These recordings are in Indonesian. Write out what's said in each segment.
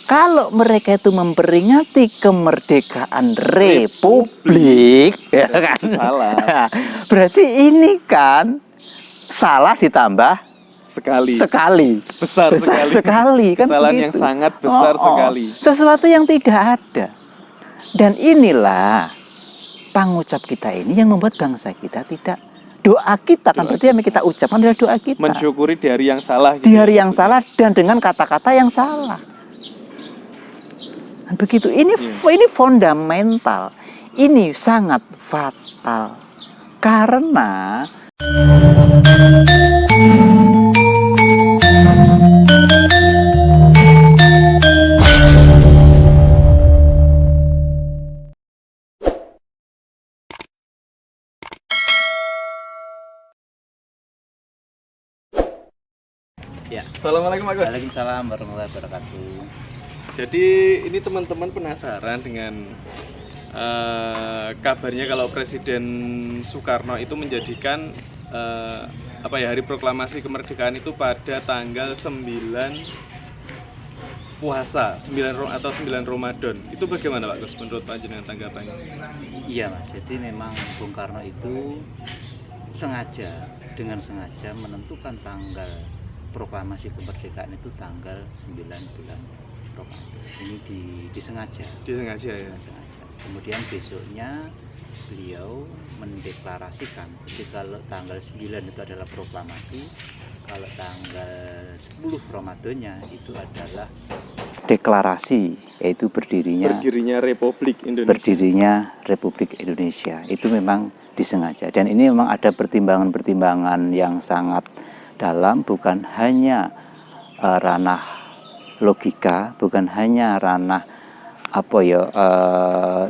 Kalau mereka itu memperingati kemerdekaan Republik, ya kan? Itu salah. Berarti ini kan salah ditambah sekali. Besar sekali kan kesalahan begitu. yang sangat besar sekali. Sesuatu yang tidak ada. Dan inilah pangucap kita ini yang membuat bangsa kita tidak, doa kita kan berarti yang kita ucapkan adalah doa kita. Mensyukuri di hari yang salah gitu. Di hari yang salah dan dengan kata-kata yang salah. Dan begitu. Ini fundamental. Ini sangat fatal. Karena ya. Assalamualaikum Pak Gus. Waalaikumsalam warahmatullahi wabarakatuh. Jadi ini teman-teman penasaran dengan kabarnya kalau Presiden Soekarno itu menjadikan hari proklamasi kemerdekaan itu pada tanggal 9 puasa, 9 Ramadan. Itu bagaimana Pak Gus menurut Pak Jenengan tanggapannya? Iya Mas, jadi memang Bung Karno itu dengan sengaja menentukan tanggal proklamasi kemerdekaan itu tanggal 9 bulan Ramadan. Ini disengaja ya. Kemudian besoknya beliau mendeklarasikan, jadi kalau tanggal 9 itu adalah proklamasi, kalau tanggal 10 Ramadannya itu adalah deklarasi, yaitu berdirinya Republik Indonesia. Itu memang disengaja. Dan ini memang ada pertimbangan-pertimbangan yang sangat dalam, bukan hanya ranah logika, bukan hanya ranah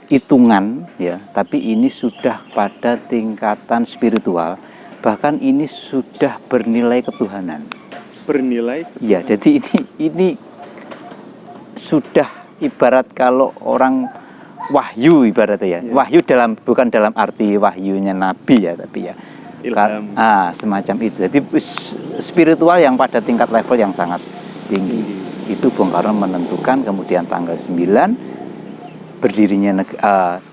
hitungan ya, tapi ini sudah pada tingkatan spiritual, bahkan ini sudah bernilai ketuhanan. Ya, jadi ini sudah ibarat kalau orang wahyu ibaratnya ya. Wahyu bukan dalam arti wahyunya nabi ya, tapi ya ilham. Semacam itu. Jadi spiritual yang pada tingkat level yang sangat tinggi. Itu Bung Karno menentukan, kemudian tanggal 9 berdirinya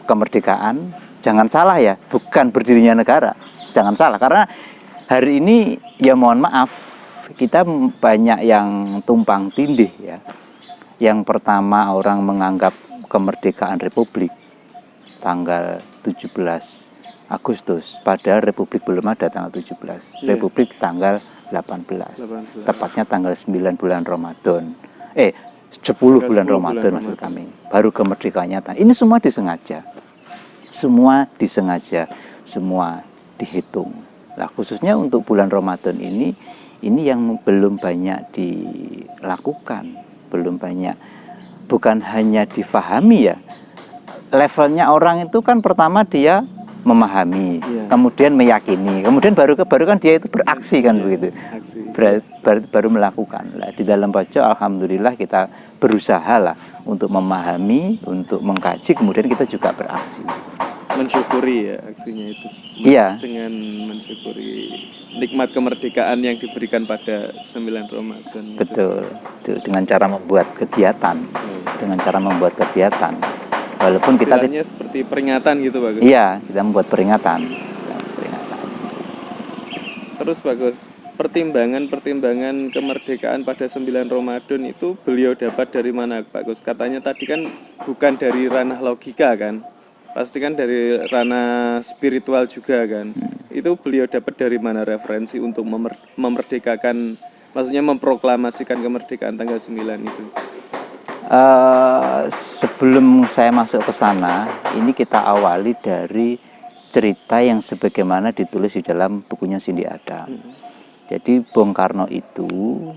kemerdekaan. Jangan salah ya, bukan berdirinya negara. Jangan salah, karena hari ini ya mohon maaf, kita banyak yang tumpang tindih ya. Yang pertama, orang menganggap kemerdekaan Republik tanggal 17 Agustus, padahal Republik belum ada tanggal 17. Republik tanggal 18. Tepatnya tanggal 9 bulan Ramadan. 10 bulan Ramadan maksud kami. Baru kemerdekaannya. Ini semua disengaja. Semua dihitung. Nah, khususnya untuk bulan Ramadan ini yang belum banyak dilakukan, belum banyak, bukan hanya difahami ya. Levelnya orang itu kan pertama dia memahami, kemudian meyakini, kemudian baru kan dia itu beraksi kan begitu, baru melakukan. Nah, di dalam pojok alhamdulillah kita berusaha lah untuk memahami, untuk mengkaji, kemudian kita juga beraksi. Mensyukuri ya aksinya itu. Iya. Dengan mensyukuri nikmat kemerdekaan yang diberikan pada 9 Ramadan. Betul. Itu dengan cara membuat kegiatan, Walaupun kita seperti peringatan gitu Bagus. Iya, kita membuat peringatan. Terus Bagus, pertimbangan kemerdekaan pada 9 Ramadan itu beliau dapat dari mana Bagus? Katanya tadi kan bukan dari ranah logika kan? Pasti kan dari ranah spiritual juga kan? Itu beliau dapat dari mana referensi untuk memerdekakan, maksudnya memproklamasikan kemerdekaan tanggal 9 itu? Sebelum saya masuk ke sana, ini kita awali dari cerita yang sebagaimana ditulis di dalam bukunya Cindy Adam. Jadi Bung Karno itu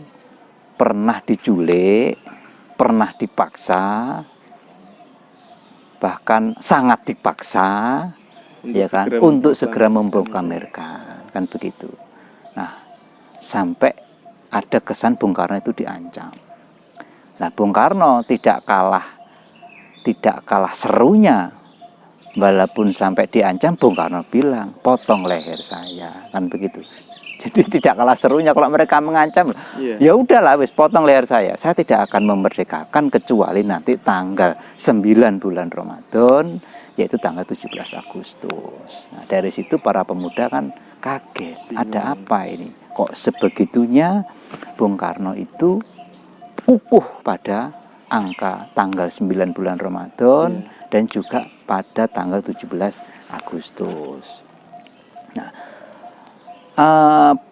pernah diculik, pernah dipaksa, bahkan sangat dipaksa, untuk segera memproklamirkan, kan begitu. Nah, sampai ada kesan Bung Karno itu diancam. Nah, Bung Karno tidak kalah serunya, walaupun sampai diancam, Bung Karno bilang, potong leher saya, kan begitu. Jadi tidak kalah serunya kalau mereka mengancam, Iya. ya udahlah wis potong leher saya tidak akan memerdekakan kecuali nanti tanggal 9 bulan Ramadan, yaitu tanggal 17 Agustus. Nah, dari situ para pemuda kan kaget, ada Bingung. apa ini? Kok sebegitunya Bung Karno itu kukuh pada angka tanggal 9 bulan Ramadan dan juga pada tanggal 17 Agustus. Nah,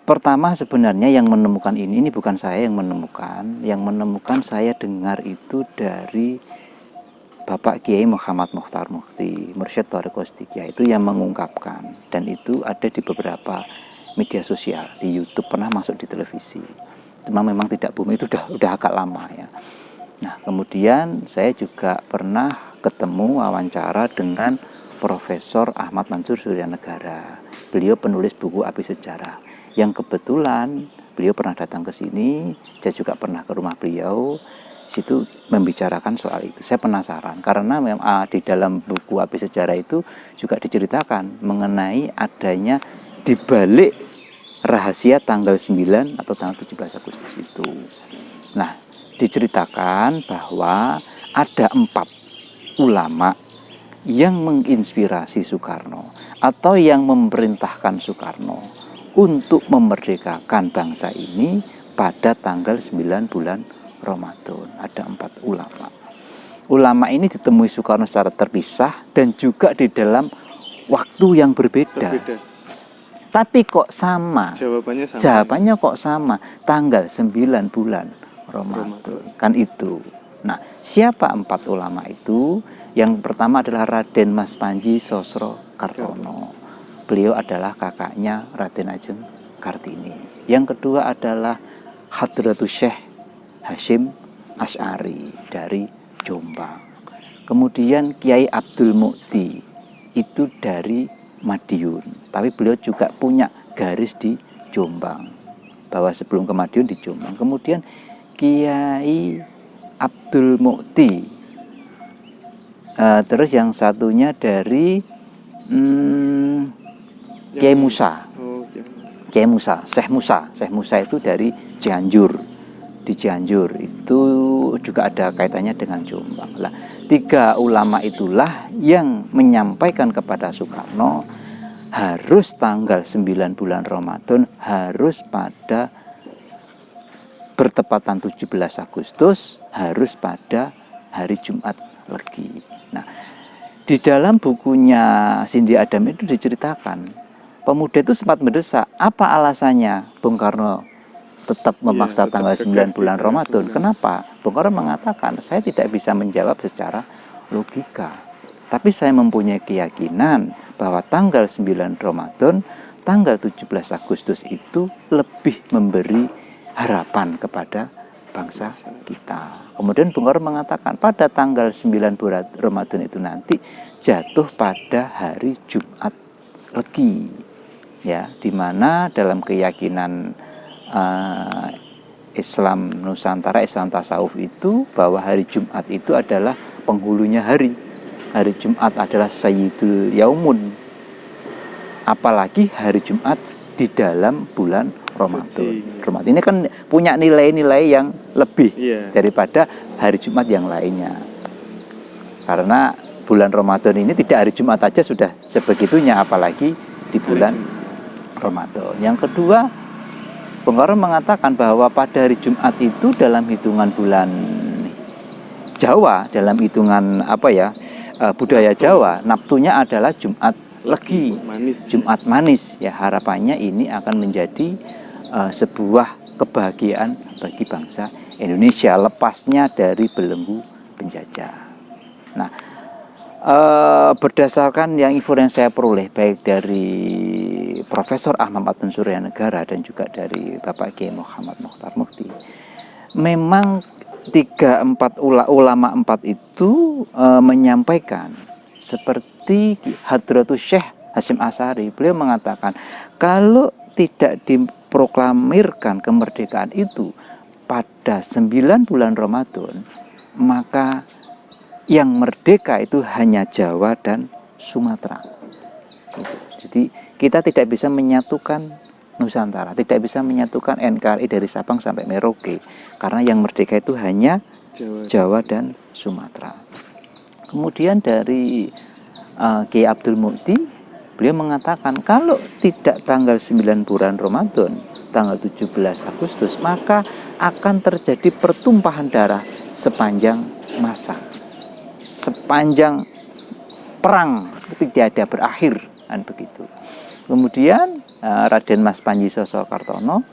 pertama sebenarnya yang menemukan ini bukan saya yang menemukan saya dengar itu dari Bapak Kiai Muhammad Mukhtar Mukti, Mursyid Thariqah Shadhiqiyah, itu yang mengungkapkan, dan itu ada di beberapa media sosial, di YouTube, pernah masuk di televisi. Cuma memang tidak booming, itu udah agak lama ya. Nah, kemudian saya juga pernah ketemu wawancara dengan Profesor Ahmad Mansur Suryanegara. Beliau penulis buku Api Sejarah. Yang kebetulan beliau pernah datang ke sini, saya juga pernah ke rumah beliau. Situ membicarakan soal itu. Saya penasaran karena memang di dalam buku Api Sejarah itu juga diceritakan mengenai adanya dibalik rahasia tanggal 9 atau tanggal 17 Agustus itu. Nah, diceritakan bahwa ada 4 ulama yang menginspirasi Soekarno atau yang memerintahkan Soekarno untuk memerdekakan bangsa ini pada tanggal 9 bulan Ramadan. Ada 4 ulama. Ulama ini ditemui Soekarno secara terpisah dan juga di dalam waktu yang berbeda. Tapi kok sama? Jawabannya sama. Jawabannya kok sama? Tanggal 9 bulan Ramadan. Kan itu. Nah, siapa 4 ulama itu? Yang pertama adalah Raden Mas Panji Sosro Kartono. Beliau adalah kakaknya Raden Ajeng Kartini. Yang kedua adalah Hadratus Syekh Hashim Asy'ari dari Jombang. Kemudian Kiai Abdul Mukti itu dari Madiun, tapi beliau juga punya garis di Jombang, bahwa sebelum ke Madiun di Jombang. Kemudian Kiai Abdul Mukti, terus yang satunya dari Kiai Musa. Kiai Musa, Syekh Musa itu dari Cianjur. Di Cianjur itu juga ada kaitannya dengan Jombang. Lah, 3 ulama itulah yang menyampaikan kepada Soekarno harus tanggal 9 bulan Ramadan, harus pada bertepatan 17 Agustus, harus pada hari Jumat Legi. Nah, di dalam bukunya Cindy Adam itu diceritakan, pemuda itu sempat mendesak, apa alasannya Bung Karno tetap memaksa tanggal 9 bulan Ramadan? Kenapa? Bung Karno mengatakan, saya tidak bisa menjawab secara logika, tapi saya mempunyai keyakinan bahwa tanggal 9 Ramadan, tanggal 17 Agustus itu lebih memberi harapan kepada bangsa kita. Kemudian Bung Karno mengatakan pada tanggal 9 bulan Ramadan itu nanti jatuh pada hari Jumat Legi, ya, di mana dalam keyakinan Islam Nusantara, Islam Tasawuf itu, bahwa hari Jumat itu adalah penghulunya hari. Hari Jumat adalah Sayyidul Yaumun. Apalagi hari Jumat di dalam bulan Ramadan. Ramadan ini kan punya nilai-nilai yang lebih daripada hari Jumat yang lainnya. Karena bulan Ramadan ini tidak hari Jumat saja sudah sebegitunya, apalagi di bulan Ramadan. Yang kedua, Bung Karno mengatakan bahwa pada hari Jumat itu dalam hitungan bulan Jawa, dalam hitungan budaya Jawa, naftunya adalah Jumat Legi, Jumat manis. Ya, harapannya ini akan menjadi sebuah kebahagiaan bagi bangsa Indonesia lepasnya dari belenggu penjajah. Nah, berdasarkan yang info yang saya peroleh baik dari Profesor Ahmad Mansur Suryanegara dan juga dari Bapak Kiai Muhammad Mukhtar Mukti, memang 3-4 ulama 4 itu menyampaikan seperti Hadratus Syekh Hashim Asy'ari. Beliau mengatakan kalau tidak diproklamirkan kemerdekaan itu pada 9 bulan Ramadan, maka yang merdeka itu hanya Jawa dan Sumatera. Jadi kita tidak bisa menyatukan Nusantara, tidak bisa menyatukan NKRI dari Sabang sampai Merauke, karena yang merdeka itu hanya Jawa dan Sumatera. Kemudian dari Kiai Abdul Mukti, beliau mengatakan kalau tidak tanggal 9 bulan Ramadan, tanggal 17 Agustus, maka akan terjadi pertumpahan darah sepanjang masa, sepanjang perang tidak ada berakhir, kan begitu. Kemudian Raden Mas Panji Sosrokartono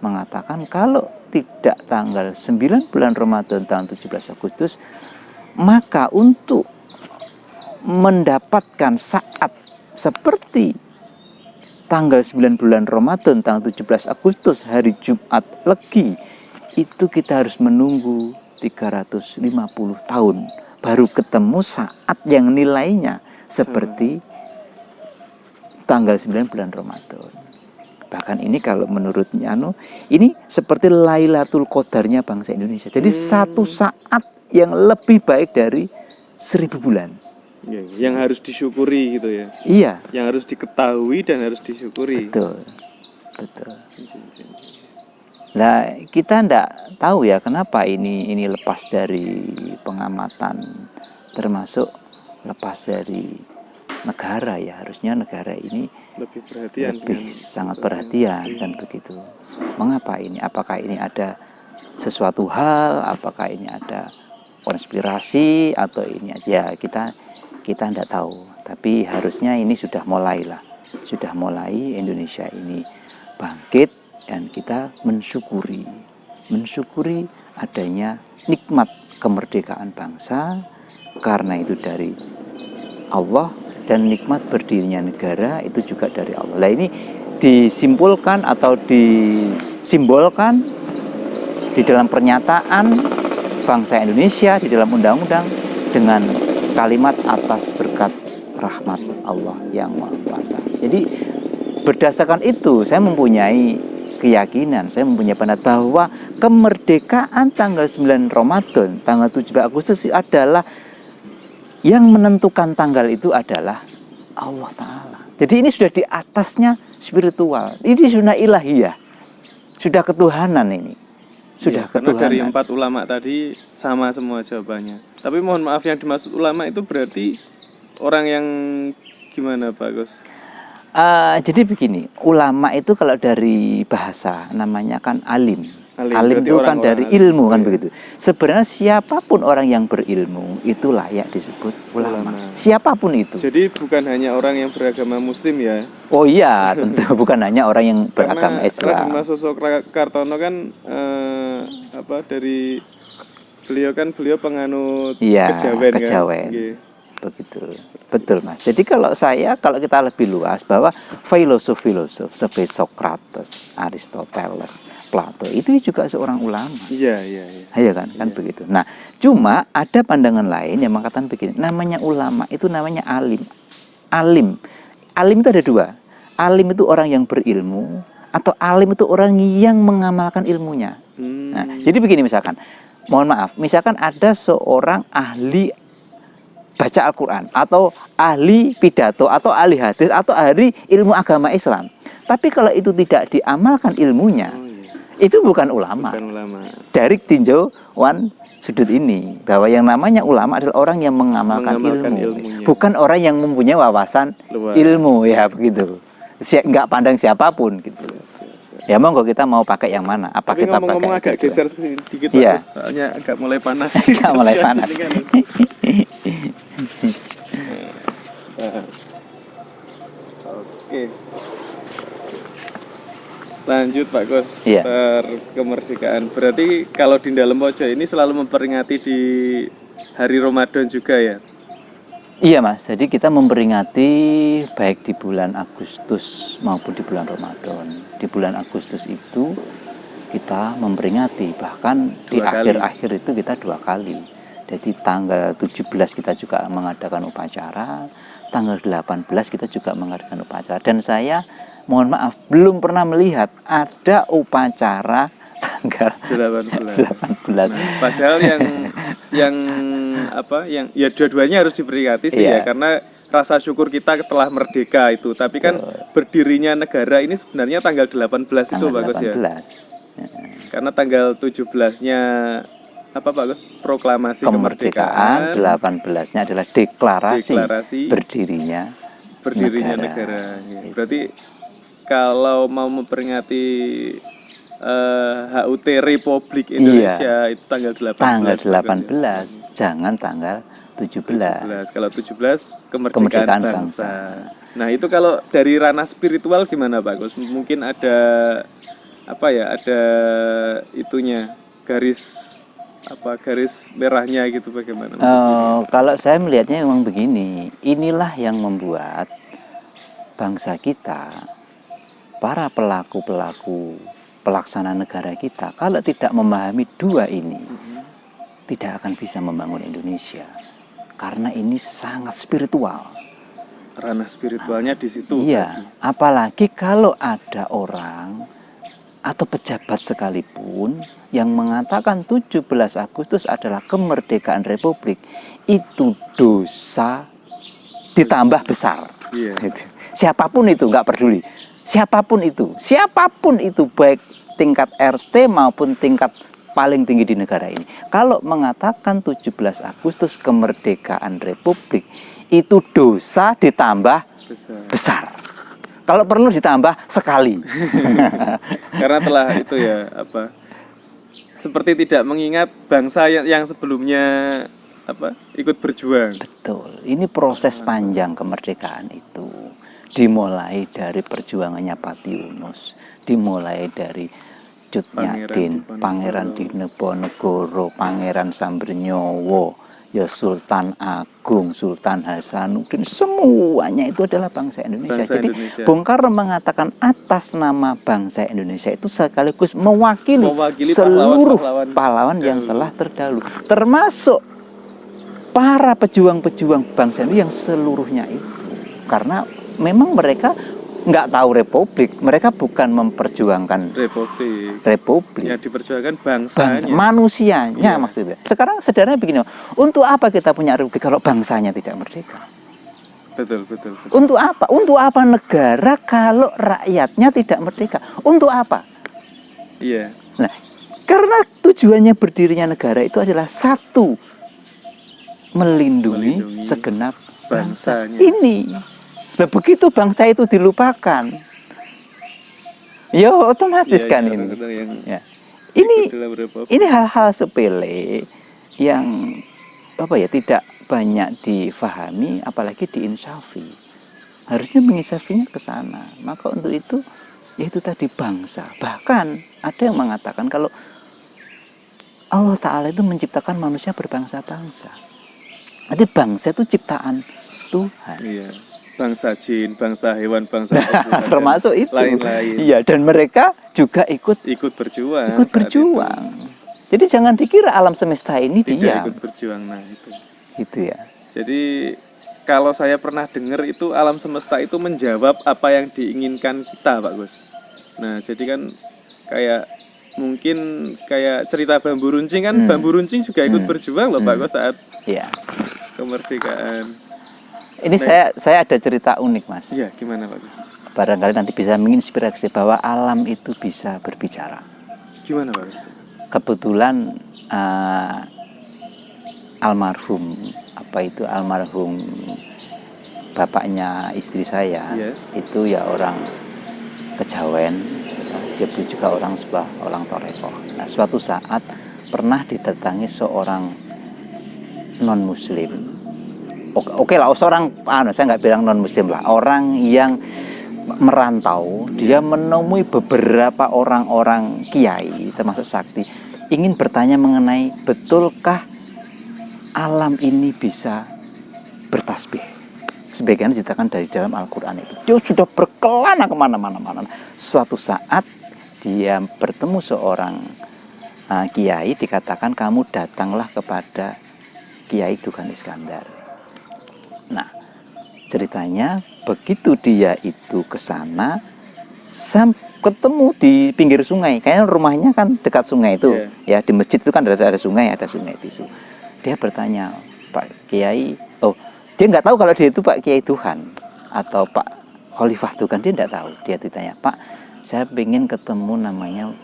mengatakan kalau tidak tanggal 9 bulan Ramadan tahun 17 Agustus, maka untuk mendapatkan saat seperti tanggal 9 bulan Ramadan tanggal 17 Agustus hari Jumat Legi, itu kita harus menunggu 350 tahun baru ketemu saat yang nilainya seperti tanggal 9 bulan Ramadan. Bahkan ini kalau menurutnya ini seperti Lailatul Qadarnya bangsa Indonesia. Jadi satu saat yang lebih baik dari 1000 bulan. Ya, yang harus disyukuri gitu ya. Iya. Yang harus diketahui dan harus disyukuri. Betul. Nah, kita enggak tahu ya kenapa ini lepas dari pengamatan, termasuk lepas dari negara ya. Harusnya negara ini lebih perhatian, sangat perhatian kan begitu. Mengapa ini? Apakah ini ada sesuatu hal? Apakah ini ada konspirasi atau ini aja? Kita tidak tahu. Tapi harusnya ini sudah mulai Indonesia ini bangkit dan kita mensyukuri adanya nikmat kemerdekaan bangsa, karena itu dari Allah, dan nikmat berdirinya negara itu juga dari Allah. Nah, ini disimpulkan atau disimbolkan di dalam pernyataan bangsa Indonesia di dalam undang-undang dengan kalimat atas berkat rahmat Allah yang Maha Kuasa. Jadi berdasarkan itu saya mempunyai keyakinan, saya mempunyai pendapat bahwa kemerdekaan tanggal 9 Ramadan, tanggal 17 Agustus adalah yang menentukan tanggal itu adalah Allah Ta'ala. Jadi ini sudah di atasnya spiritual. Ini sudah ilahiyah. Sudah ketuhanan ini. Sudah ketuhanan. Karena dari 4 ulama tadi sama semua jawabannya. Tapi mohon maaf, yang dimaksud ulama itu berarti orang yang gimana Pak Gus? Jadi begini, ulama itu kalau dari bahasa namanya kan alim. Alim itu kan dari ilmu kan begitu. Sebenarnya siapapun orang yang berilmu itu layak disebut ulama. Siapapun itu. Jadi bukan hanya orang yang beragama Muslim ya? Oh iya, tentu bukan hanya orang yang beragama Islam. Raden Mas Sosrokartono kan dari beliau penganut kejawen kan? Begitu, betul Mas. Jadi kalau kita lebih luas bahwa filosof seperti Socrates, Aristoteles, Plato itu juga seorang ulama. Iya kan begitu. Nah, cuma ada pandangan lain yang mengatakan begini, namanya ulama itu namanya alim. Alim itu ada dua. Alim itu orang yang berilmu, atau alim itu orang yang mengamalkan ilmunya. Nah, jadi begini misalkan, mohon maaf, misalkan ada seorang ahli baca Al-Quran, atau ahli pidato, atau ahli hadis, atau ahli ilmu agama Islam. Tapi kalau itu tidak diamalkan ilmunya, itu bukan ulama. Dari tinjauan sudut ini, bahwa yang namanya ulama adalah orang yang mengamalkan ilmunya. Bukan orang yang mempunyai wawasan ilmu, ya begitu. Nggak pandang siapapun gitu. Ya monggo, kita mau pakai yang mana? Apa tapi kita ngomong-ngomong pakai agak geser sedikit ya. Soalnya agak mulai panas. Agak mulai panas. Oke. Lanjut Pak Gus. Kemerdekaan. Berarti kalau di dalam Pojo ini selalu memperingati di hari Ramadan juga ya? Iya Mas, jadi kita memperingati baik di bulan Agustus maupun di bulan Ramadan. Di bulan Agustus itu kita memperingati, bahkan di akhir-akhir itu kita 2 kali. Jadi tanggal 17 kita juga mengadakan upacara, tanggal 18 kita juga mengadakan upacara. Dan saya mohon maaf, belum pernah melihat ada upacara tanggal 18. Nah, padahal yang dua-duanya harus diperingati sih ya, karena rasa syukur kita telah merdeka itu. Tapi kan berdirinya negara ini sebenarnya tanggal 18 itu tanggal Pak Gus ya. 18. Karena tanggal 17-nya apa Pak Gus? Proklamasi Kemerdekaan, kemerdekaan, 18-nya adalah deklarasi, deklarasi berdirinya negara. Ya. Berarti kalau mau memperingati HUT Republik Indonesia itu tanggal 18. tanggal Pak Gus, ya. 18, jangan tanggal 17. 17. Kalau 17 kemerdekaan Kemerdekaan bangsa. bangsa. Nah, itu kalau dari ranah spiritual gimana Pak Gus? Mungkin ada apa ya? Ada itunya garis merahnya gitu bagaimana? Kalau saya melihatnya memang begini, inilah yang membuat bangsa kita, para pelaku-pelaku pelaksana negara kita, kalau tidak memahami dua ini, tidak akan bisa membangun Indonesia. Karena ini sangat spiritual. Ranah spiritualnya di situ. Iya, apalagi kalau ada orang atau pejabat sekalipun yang mengatakan 17 Agustus adalah kemerdekaan Republik, itu dosa ditambah besar. Iya. Gitu. Siapapun itu, nggak peduli. Siapapun itu, baik tingkat RT maupun tingkat paling tinggi di negara ini. Kalau mengatakan 17 Agustus kemerdekaan Republik, itu dosa ditambah besar. Kalau perlu ditambah sekali. Karena telah itu ya seperti tidak mengingat bangsa yang sebelumnya ikut berjuang. Betul. Ini proses panjang kemerdekaan itu. Dimulai dari perjuangannya Pati Yunus, dimulai dari Cut Nyatin, Pangeran Diponegoro, Pangeran Sambernyowo, ya Sultan Agung, Sultan Hasanuddin, semuanya itu adalah bangsa Indonesia. Jadi Bung Karno mengatakan atas nama bangsa Indonesia itu sekaligus mewakili seluruh pahlawan yang telah terdahulu, termasuk para pejuang-pejuang bangsa ini yang seluruhnya itu. Karena memang mereka nggak tahu republik, mereka bukan memperjuangkan republik. Yang diperjuangkan bangsanya, manusianya, maksudnya. Sekarang sederhananya begini, untuk apa kita punya republik kalau bangsanya tidak merdeka? Betul. Untuk apa? Untuk apa negara kalau rakyatnya tidak merdeka? Untuk apa? Iya. Nah, karena tujuannya berdirinya negara itu adalah satu, melindungi segenap bangsanya. Ini. Nah, begitu bangsa itu dilupakan, ya otomatis kan ini. Ya. Ini hal-hal sepele yang tidak banyak difahami, apalagi diinsafi. Harusnya menginsafinya ke sana. Maka untuk itu, yaitu tadi bangsa. Bahkan ada yang mengatakan kalau Allah Ta'ala itu menciptakan manusia berbangsa-bangsa. Jadi bangsa itu ciptaan Tuhan. Iya. Bangsa jin, bangsa hewan, bangsa termasuk itu. Lain-lain. Iya, dan mereka juga ikut berjuang. Jadi jangan dikira alam semesta ini tidak ikut berjuang. Nah, itu ya. Jadi kalau saya pernah dengar itu alam semesta itu menjawab apa yang diinginkan kita, Pak Gus. Nah, jadi kan mungkin kayak cerita bambu runcing kan, bambu runcing juga ikut berjuang loh Pak Gus saat kemerdekaan. Ini saya ada cerita unik, Mas. Iya, gimana Pak Gus? Barangkali nanti bisa menginspirasi bahwa alam itu bisa berbicara. Gimana Pak Gus? Kebetulan almarhum bapaknya istri saya, itu ya orang Kejawen, dia juga orang Torekoh. Nah, suatu saat pernah didatangi seorang non Muslim. Oke lah, saya nggak bilang non Muslim lah, orang yang merantau. Dia menemui beberapa orang-orang kiai termasuk sakti, ingin bertanya mengenai betulkah alam ini bisa bertasbih sebagaimana diceritakan dari dalam Al-Quran itu. Dia sudah berkelana kemana-mana. Suatu saat dia bertemu seorang kiai, dikatakan kamu datanglah kepada Kiai Dughan Iskandar. Nah, ceritanya begitu dia itu ke sana, ketemu di pinggir sungai. Kayaknya rumahnya kan dekat sungai itu. Ya, di masjid itu kan ada sungai itu. Dia bertanya, Pak Kiai, Dia nggak tahu kalau dia itu Pak Kiai Tuhan atau Pak Khalifah Tuhan, dia nggak tahu. Dia ditanya, Pak, saya ingin ketemu namanya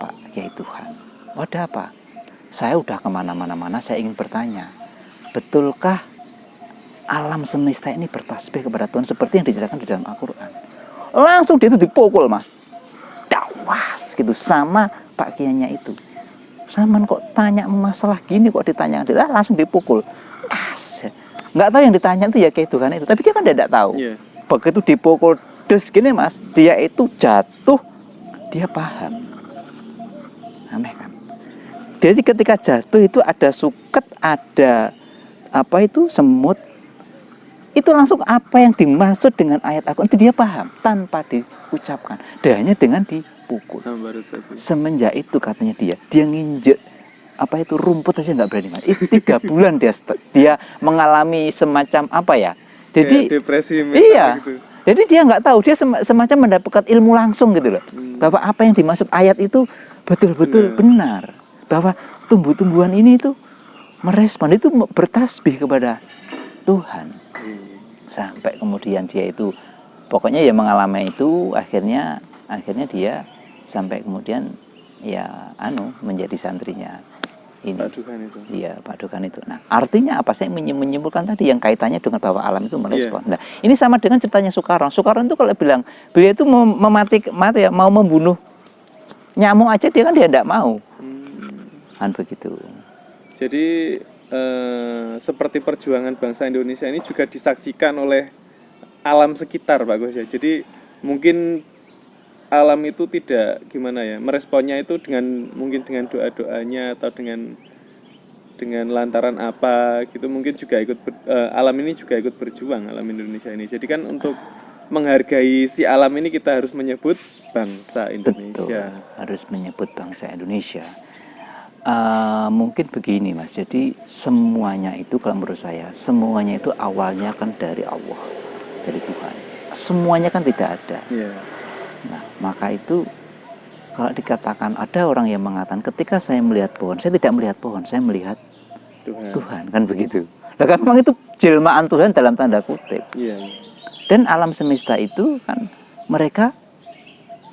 Pak Kiai Tuhan. Oh, ada apa? Saya udah kemana-mana, saya ingin bertanya, betulkah alam semesta ini bertasbih kepada Tuhan seperti yang dijelaskan di dalam Al-Quran? Langsung dia itu dipukul, Mas. Dawas gitu sama Pak Kiainya itu. Saman kok tanya masalah gini kok ditanya, langsung dipukul. Nggak tahu yang ditanya itu ya Kiai Tuhan itu, tapi dia kan tidak tahu. Iya. Begitu dipukul des gini, Mas, dia itu jatuh, dia paham. Aneh kan? Jadi ketika jatuh itu ada suket, ada apa itu semut. Itu langsung apa yang dimaksud dengan ayat Al-Quran itu dia paham tanpa diucapkan. Dan hanya dengan dipukul. Semenjak itu katanya dia nginjek apa itu rumput aja nggak berani, Mas. Itu 3 bulan dia mengalami semacam apa ya? Jadi kayak depresi iya. gitu. Jadi dia nggak tahu, dia semacam mendapatkan ilmu langsung gitu loh. Bahwa apa yang dimaksud ayat itu betul-betul benar. Bahwa tumbuh-tumbuhan ini itu merespon, itu bertasbih kepada Tuhan. Sampai kemudian dia itu pokoknya ya mengalami itu, akhirnya dia sampai kemudian ya menjadi santrinya ini. Pak Dukan itu. Iya, Pak Dukan itu. Nah, artinya apa? Saya menyimpulkan tadi yang kaitannya dengan bahwa alam itu merespon. Nah, ini sama dengan ceritanya Soekarno. Soekarno itu kalau bilang beliau itu mau mati ya, mau membunuh nyamuk aja dia tidak mau. Kan begitu. Jadi seperti perjuangan bangsa Indonesia ini juga disaksikan oleh alam sekitar, Pak Gus ya. Jadi mungkin alam itu tidak gimana ya, meresponnya itu mungkin dengan doa-doanya atau dengan lantaran apa gitu, mungkin juga alam ini juga ikut berjuang, alam Indonesia ini. Jadi kan untuk menghargai si alam ini kita harus menyebut bangsa Indonesia. Betul, harus menyebut bangsa Indonesia. Mungkin begini, Mas. Jadi semuanya itu kalau menurut saya, semuanya itu awalnya kan dari Allah, dari Tuhan. Semuanya kan tidak ada. Yeah. Nah, maka itu kalau dikatakan ada orang yang mengatakan ketika saya melihat pohon, saya tidak melihat pohon, saya melihat Tuhan kan begitu. Nah, kan memang itu jelmaan Tuhan dalam tanda kutip. Yeah. Dan alam semesta itu kan mereka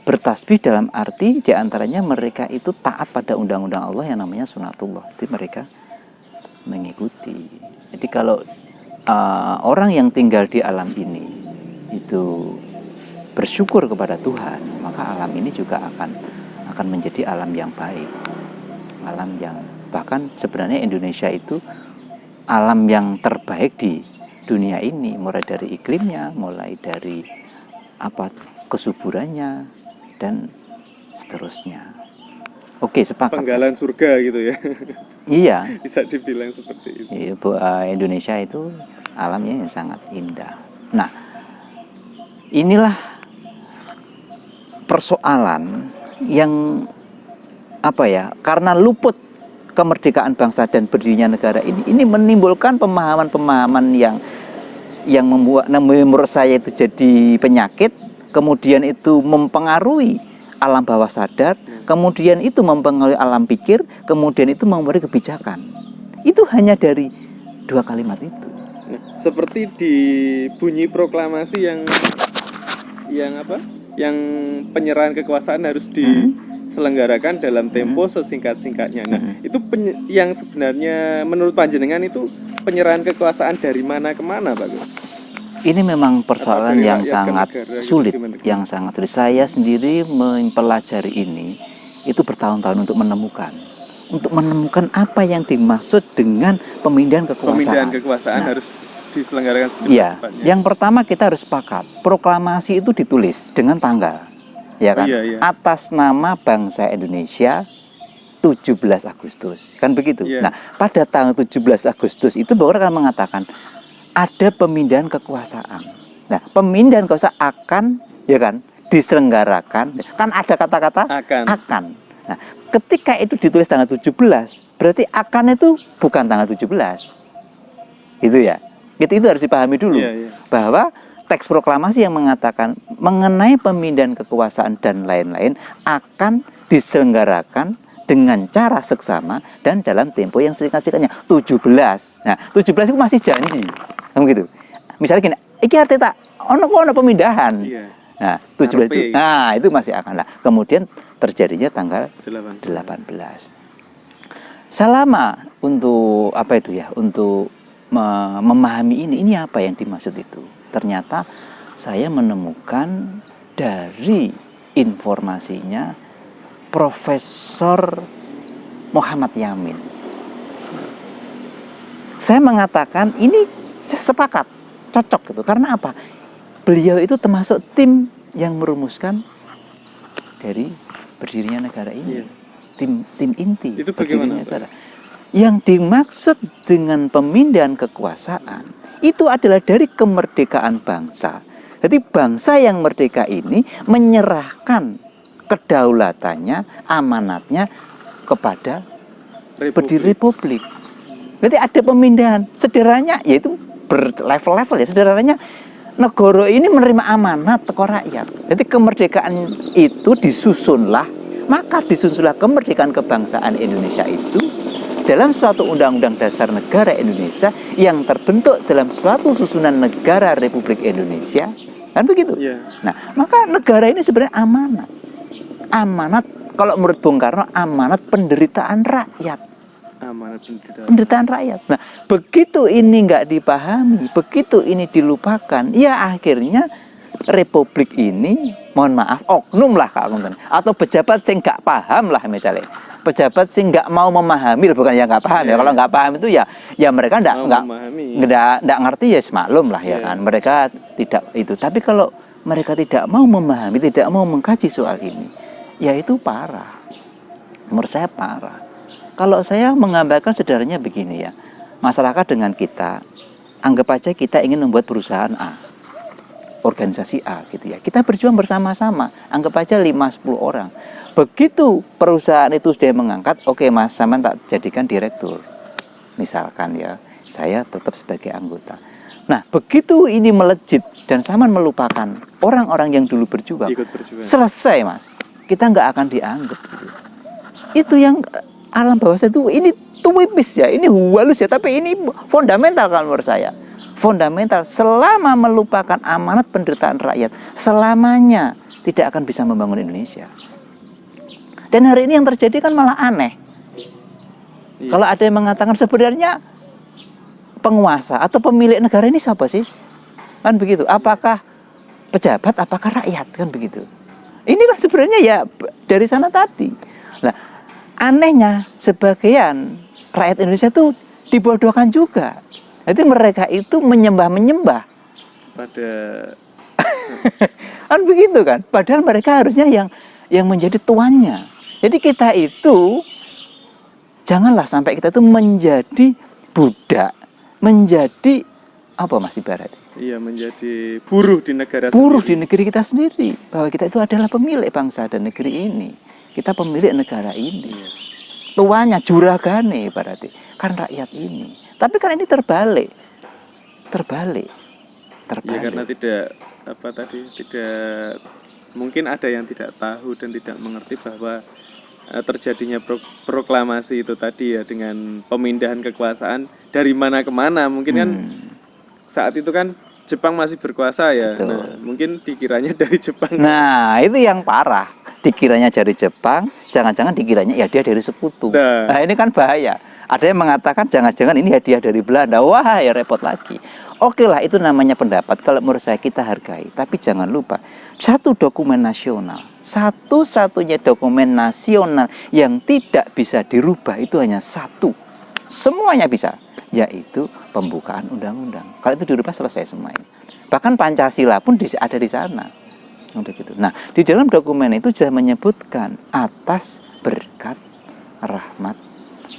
bertasbih dalam arti diantaranya mereka itu taat pada undang-undang Allah yang namanya sunatullah. Jadi mereka mengikuti. Jadi kalau orang yang tinggal di alam ini itu bersyukur kepada Tuhan, maka alam ini juga akan menjadi alam yang baik, alam yang bahkan sebenarnya Indonesia itu alam yang terbaik di dunia ini, mulai dari iklimnya, mulai dari kesuburannya dan seterusnya. Oke, sepakat. Penggalan surga gitu ya. Iya. Bisa dibilang seperti itu. Indonesia itu alamnya yang sangat indah. Nah, inilah persoalan yang karena luput kemerdekaan bangsa dan berdirinya negara ini menimbulkan pemahaman-pemahaman yang membuat menurut saya itu jadi penyakit, kemudian itu mempengaruhi alam bawah sadar, kemudian itu mempengaruhi alam pikir, kemudian itu mempengaruhi kebijakan. Itu hanya dari 2 kalimat itu. Nah, seperti di bunyi proklamasi yang penyerahan kekuasaan harus diselenggarakan dalam tempo sesingkat-singkatnya. Nah, itu yang sebenarnya menurut panjenengan itu penyerahan kekuasaan dari mana ke mana, Pak Gus? Ini memang persoalan yang sangat sulit, yang sangat sulit. Saya sendiri mempelajari ini itu bertahun-tahun untuk menemukan apa yang dimaksud dengan pemindahan kekuasaan. Pemindahan kekuasaan harus diselenggarakan secepat-cepatnya. Yang pertama kita harus sepakat, proklamasi itu ditulis dengan tanggal, ya kan? Iya. Atas nama bangsa Indonesia 17 Agustus, kan begitu? Iya. Nah, pada tanggal 17 Agustus itu baru akan mengatakan ada pemindahan kekuasaan. Nah, pemindahan kekuasaan akan, ya kan, diselenggarakan. Kan ada kata-kata akan. Nah, ketika itu ditulis tanggal 17, berarti akan itu bukan tanggal 17. Gitu ya. Itu harus dipahami dulu, bahwa teks proklamasi yang mengatakan mengenai pemindahan kekuasaan dan lain-lain akan diselenggarakan dengan cara seksama dan dalam tempo yang singkat-singkatnya 17. Nah, 17 itu masih janji. kan begitu. Misalnya gini, iki artinya ono pemindahan. Iya. Nah, 17 itu, Ngarepe. nah itu masih akan lah. Kemudian terjadinya tanggal 18. 18. Selama untuk apa itu ya? Untuk memahami ini apa yang dimaksud itu. Ternyata saya menemukan dari informasinya Profesor Muhammad Yamin. Saya mengatakan ini sepakat, cocok gitu. Karena apa? Beliau itu termasuk tim yang merumuskan dari berdirinya negara ini. Iya. Tim inti Itu berdirinya bagaimana, Pak? negara. Yang dimaksud dengan pemindahan kekuasaan itu adalah dari kemerdekaan bangsa. Jadi bangsa yang merdeka ini menyerahkan kedaulatannya, amanatnya kepada berdiri republik. Jadi ada pemindahan. Sederhananya yaitu berlevel-level ya. Sederhananya negara ini menerima amanat teko rakyat. Jadi kemerdekaan itu disusunlah, maka disusunlah kemerdekaan kebangsaan Indonesia itu dalam suatu undang-undang dasar negara Indonesia yang terbentuk dalam suatu susunan negara Republik Indonesia. Kan begitu? Iya. Nah, maka negara ini sebenarnya amanat. Amanat kalau menurut Bung Karno amanat penderitaan rakyat. Amanat Penderitaan rakyat. Nah, begitu ini nggak dipahami, begitu ini dilupakan, ya akhirnya Republik ini, mohon maaf, oknum lah Kak Akuntan, atau pejabat sing nggak paham lah misalnya, pejabat sing nggak mau memahami, bukan yang nggak paham ya. Kalau nggak paham itu ya mereka nggak ngerti ya semaklum lah ya kan, mereka tidak itu. Tapi kalau mereka tidak mau memahami, tidak mau mengkaji soal ini, ya itu parah. Menurut saya parah. Kalau saya menggambarkan sederhananya begini ya, masyarakat dengan kita, anggap aja kita ingin membuat perusahaan A, organisasi A gitu ya. Kita berjuang bersama-sama, anggap aja 5-10 orang. Begitu perusahaan itu sudah mengangkat, oke Mas, Saman tak jadikan direktur. Misalkan ya, saya tetap sebagai anggota. Nah, begitu ini melejit dan Saman melupakan orang-orang yang dulu berjuang, selesai Mas, kita nggak akan dianggap gitu. Itu yang alam bawah saya itu, ini tuwipis ya, ini halus ya, tapi ini fundamental kalau menurut saya. Fundamental, selama melupakan amanat penderitaan rakyat, selamanya tidak akan bisa membangun Indonesia. Dan hari ini yang terjadi kan malah aneh. Iya. Kalau ada yang mengatakan sebenarnya penguasa atau pemilik negara ini siapa sih? Kan begitu. Apakah pejabat, apakah rakyat? Kan begitu. Ini kan sebenarnya ya dari sana tadi. Nah, anehnya sebagian rakyat Indonesia itu dibodohkan juga. Jadi mereka itu menyembah pada kan begitu kan. Padahal mereka harusnya yang menjadi tuannya. Jadi kita itu janganlah sampai kita itu menjadi budak, menjadi apa Mas ibarat? Iya, menjadi buruh di negara buruh sendiri. Di negeri kita sendiri. Bahwa kita itu adalah pemilik bangsa dan negeri ini. Kita pemilik negara ini. Tuannya, juragane berarti kan rakyat ini. Tapi kan ini terbalik. Ya, karena tidak mungkin ada yang tidak tahu dan tidak mengerti bahwa terjadinya proklamasi itu tadi ya, dengan pemindahan kekuasaan dari mana ke mana. Mungkin kan saat itu kan Jepang masih berkuasa ya. Betul. Nah, mungkin dikiranya dari Jepang. Nah, itu yang parah. Dikiranya dari Jepang, jangan-jangan dikiranya ya dia dari sekutu. Nah, ini kan bahaya. Ada yang mengatakan jangan-jangan ini hadiah dari Belanda. Wah, ya repot lagi. Oke lah, itu namanya pendapat. Kalau menurut saya kita hargai. Tapi jangan lupa, satu dokumen nasional, satu-satunya dokumen nasional yang tidak bisa dirubah itu hanya satu. Semuanya bisa, yaitu pembukaan undang-undang. Kalau itu dirubah selesai semuanya. Bahkan Pancasila pun ada di sana. Nah, di dalam dokumen itu sudah menyebutkan atas berkat rahmat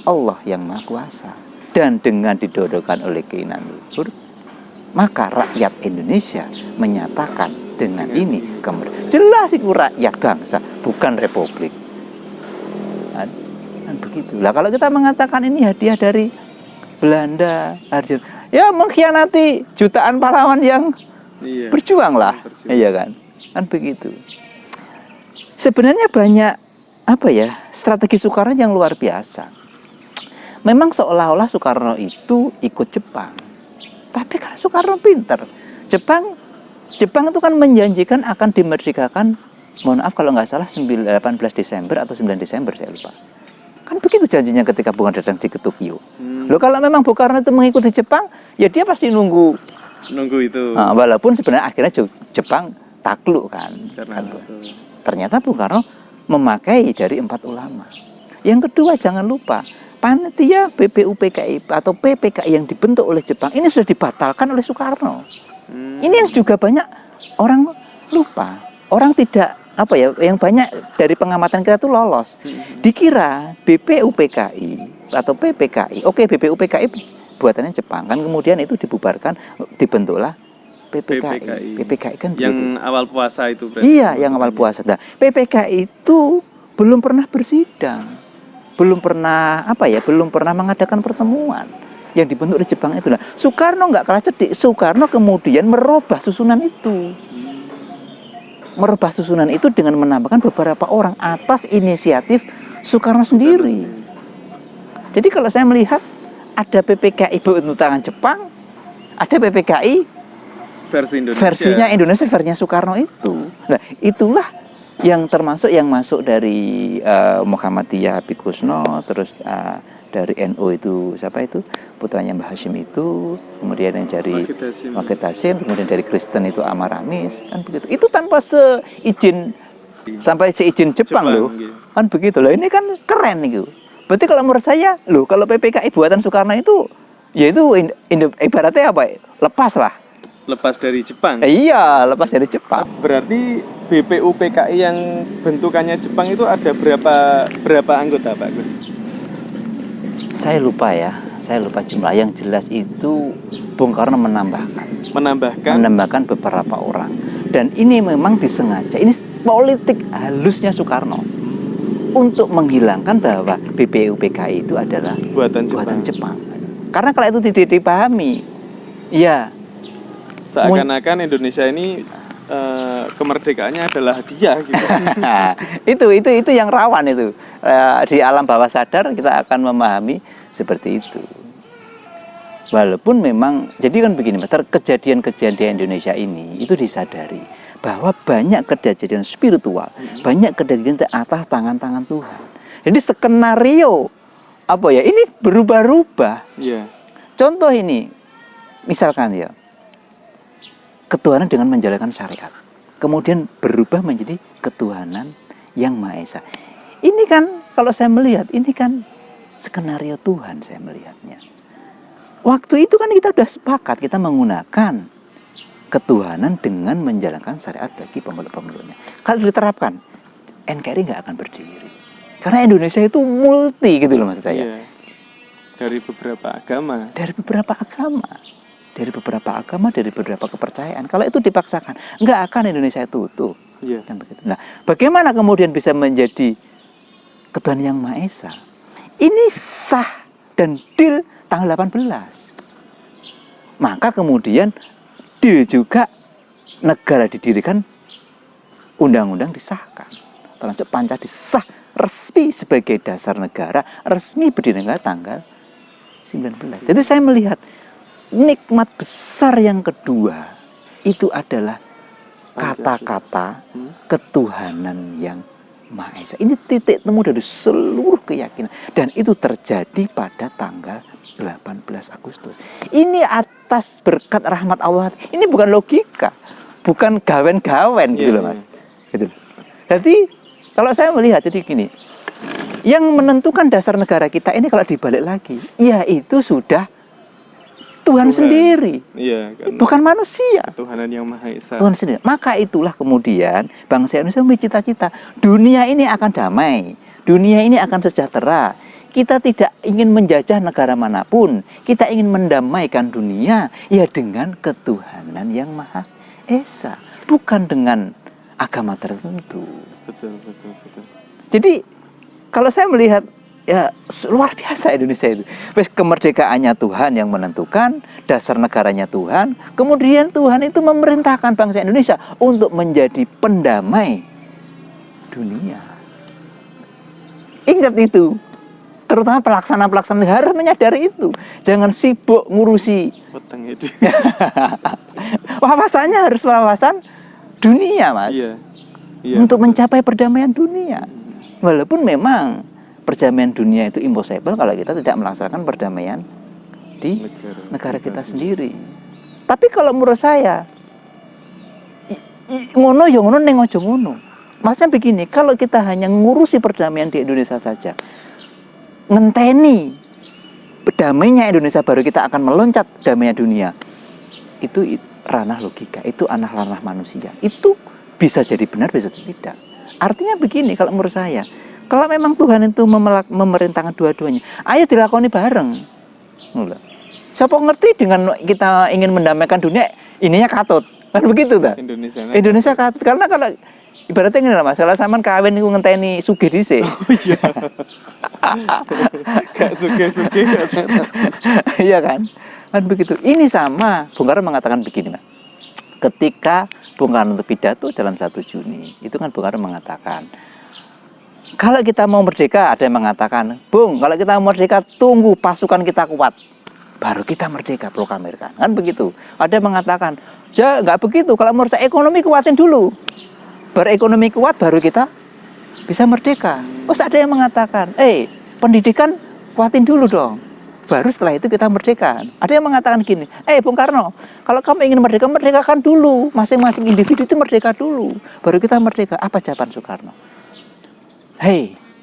Allah yang Maha Kuasa dan dengan didorongkan oleh keinginan luhur, maka rakyat Indonesia menyatakan dengan ini kemerdekaan. Jelas itu rakyat bangsa, bukan republik. Kan begitu. Lah kalau kita mengatakan ini hadiah dari Belanda, ya mengkhianati jutaan pahlawan yang berjuang lah, iya kan? Kan begitu. Sebenarnya banyak strategi Soekarno yang luar biasa. Memang seolah-olah Soekarno itu ikut Jepang. Tapi karena Soekarno pinter. Jepang itu kan menjanjikan akan dimerdekakan, mohon maaf kalau nggak salah 18 Desember atau 9 Desember saya lupa. Kan begitu janjinya ketika Bung Karno datang di Tokyo. Loh kalau memang Bung Karno itu mengikuti Jepang, ya dia pasti nunggu itu. Walaupun sebenarnya akhirnya Jepang takluk kan. Ternyata Bung Karno memakai dari 4 ulama. Yang kedua jangan lupa, panitia BPUPKI atau PPKI yang dibentuk oleh Jepang ini sudah dibatalkan oleh Soekarno. Ini yang juga banyak orang lupa. Orang tidak yang banyak dari pengamatan kita tuh lolos. Dikira BPUPKI atau PPKI. Oke, BPUPKI buatannya Jepang kan, kemudian itu dibubarkan, dibentuklah PPKI. PPKI kan yang awal puasa itu berarti. Iya, yang awal puasa. Nah, PPKI itu belum pernah bersidang. Belum pernah belum pernah mengadakan pertemuan. Yang dibentuk di Jepang itu. Nah, Soekarno nggak kalah cerdik. Soekarno kemudian merubah susunan itu. Merubah susunan itu dengan menambahkan beberapa orang atas inisiatif Soekarno sendiri. Jadi kalau saya melihat ada PPKI berbentuk tangan Jepang, ada PPKI versinya Indonesia, versinya Soekarno itu. Nah, itulah yang termasuk yang masuk dari Muhammadiyah Habib Kusno, terus dari NU itu siapa itu, putranya Mbah Hashim itu, kemudian yang dari Wahid Hasim, kemudian dari Kristen itu Ahmad Ramis, kan begitu. Itu tanpa seizin Jepang loh, kan begitu loh. Ini kan keren gitu. Berarti kalau menurut saya loh, kalau PPKI buatan Soekarno itu, ya itu ibaratnya lepas dari Jepang. Iya, lepas dari Jepang. Berarti BPUPKI yang bentukannya Jepang itu ada berapa anggota, Pak Gus? Saya lupa jumlah. Yang jelas itu Bung Karno menambahkan beberapa orang. Dan ini memang disengaja. Ini politik halusnya Soekarno untuk menghilangkan bahwa BPUPKI itu adalah buatan Jepang. Karena kalau itu tidak dipahami, ya seakan-akan Indonesia ini kemerdekaannya adalah hadiah gitu. itu yang rawan itu. Di alam bawah sadar kita akan memahami seperti itu. Walaupun memang jadi kan begini, kejadian-kejadian Indonesia ini itu disadari bahwa banyak kejadian spiritual, banyak kejadian atas tangan-tangan Tuhan. Jadi skenario ini berubah-ubah. Contoh ini, misalkan ya, ketuhanan dengan menjalankan syariat, kemudian berubah menjadi ketuhanan yang Maha Esa. Ini kan kalau saya melihat, ini kan skenario Tuhan saya melihatnya. Waktu itu kan kita sudah sepakat, kita menggunakan ketuhanan dengan menjalankan syariat bagi pemeluk-pemeluknya. Kalau diterapkan, NKRI nggak akan berdiri. Karena Indonesia itu multi gitu loh maksud saya. Dari beberapa agama. Dari beberapa kepercayaan. Kalau itu dipaksakan, nggak akan Indonesia tutup. Kan begitu. Nah, bagaimana kemudian bisa menjadi ketuhanan yang Maha Esa? Ini sah dan deal tanggal 18. Maka kemudian deal juga negara didirikan, undang-undang disahkan. Termasuk Pancasila disah resmi sebagai dasar negara, resmi berdiri negara tanggal 19. Jadi saya melihat nikmat besar yang kedua itu adalah kata-kata ketuhanan yang Maha Esa. Ini titik temu dari seluruh keyakinan, dan itu terjadi pada tanggal 18 Agustus. Ini atas berkat rahmat Allah. Ini bukan logika, bukan gawen-gawen gitu loh Mas. Gitu. Jadi kalau saya melihat jadi gini, yang menentukan dasar negara kita ini kalau dibalik lagi, ya itu sudah Tuhan sendiri, bukan manusia. Tuhanan yang Maha Esa. Tuhan sendiri. Maka itulah kemudian bangsa Indonesia memiliki cita-cita dunia ini akan damai, dunia ini akan sejahtera. Kita tidak ingin menjajah negara manapun, kita ingin mendamaikan dunia ya dengan ketuhanan yang Maha Esa, bukan dengan agama tertentu. Betul. Jadi kalau saya melihat, ya luar biasa Indonesia itu. Kemerdekaannya Tuhan yang menentukan, dasar negaranya Tuhan, kemudian Tuhan itu memerintahkan bangsa Indonesia untuk menjadi pendamai dunia. Ingat itu. Terutama pelaksana-pelaksana harus menyadari itu. Jangan sibuk ngurusi. Peteng itu. Wawasannya harus wawasan dunia, Mas. Iya. Iya. Untuk betul. mencapai perdamaian dunia. Walaupun memang perdamaian dunia itu impossible kalau kita tidak melaksanakan perdamaian di negara kita sendiri. Tapi kalau menurut saya ngono ya ngono ning aja ngono. Maksudnya begini, kalau kita hanya ngurusi perdamaian di Indonesia saja, ngenteni damainya Indonesia baru kita akan meloncat damainya dunia. Itu ranah logika, itu ranah manusia. Itu bisa jadi benar, bisa jadi tidak. Artinya begini, kalau menurut saya, kalau memang Tuhan itu memerintahkan dua-duanya, ayo dilakoni bareng. Siapa ngerti dengan kita ingin mendamaikan dunia, ininya katut. Kan begitu ta? Indonesia katut. Karena kalau ibaratnya ngene Mas, kalau sampean kawin niku ngenteni sugih dhisik. Oh iya. Gak sugih-sugih gak. Iya kan? Kan begitu. Ini sama Bung Karno mengatakan begini, Mas. Ketika Bung Karno itu pidato dalam 1 Juni, itu kan Bung Karno mengatakan, kalau kita mau merdeka, ada yang mengatakan, Bung, kalau kita mau merdeka, tunggu pasukan kita kuat, baru kita merdeka, proklamirkan. Kan begitu. Ada yang mengatakan, nggak begitu, kalau menurut saya ekonomi kuatin dulu. Baru ekonomi kuat, baru kita bisa merdeka. Terus ada yang mengatakan, pendidikan kuatin dulu dong. Baru setelah itu kita merdeka. Ada yang mengatakan gini, Bung Karno, kalau kamu ingin merdeka, merdekakan dulu. Masing-masing individu itu merdeka dulu. Baru kita merdeka. Apa jawaban Soekarno?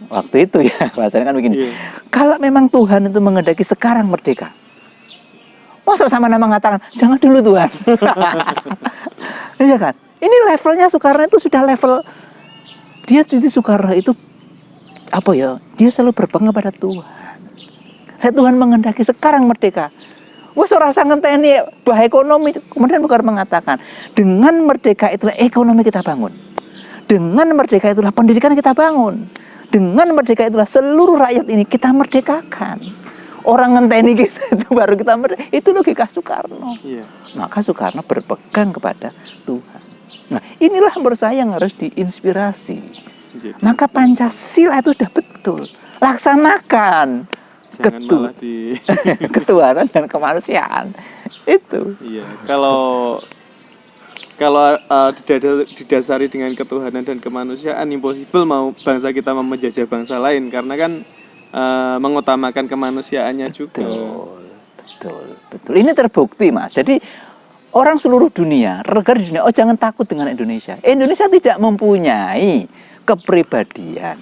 Waktu itu ya, bahasanya kan begini. Kalau memang Tuhan itu menghendaki sekarang merdeka, masa sama-sama mengatakan, jangan dulu Tuhan. Iya kan? Ini levelnya Soekarno itu sudah level, dia titik Soekarno itu, dia selalu berpegang pada Tuhan. Tuhan menghendaki sekarang merdeka. Wes ora usah ngenteni bah ekonomi. Kemudian Bung Karno mengatakan, dengan merdeka itulah ekonomi kita bangun. Dengan merdeka itulah pendidikan kita bangun. Dengan merdeka itulah seluruh rakyat ini kita merdekakan. Orang ngenteni kita itu baru kita merdeka. Itu logika Soekarno. Iya. Maka Soekarno berpegang kepada Tuhan. Nah, inilah menurut saya yang harus diinspirasi. Maka Pancasila itu sudah betul. Laksanakan. Ketuhanan dan kemanusiaan itu. Iya, kalau didasari dengan ketuhanan dan kemanusiaan, impossible mau bangsa kita menjajah bangsa lain, karena kan mengutamakan kemanusiaannya juga. Betul. Ini terbukti, Mas. Jadi orang seluruh dunia, negara di dunia, jangan takut dengan Indonesia. Indonesia tidak mempunyai kepribadian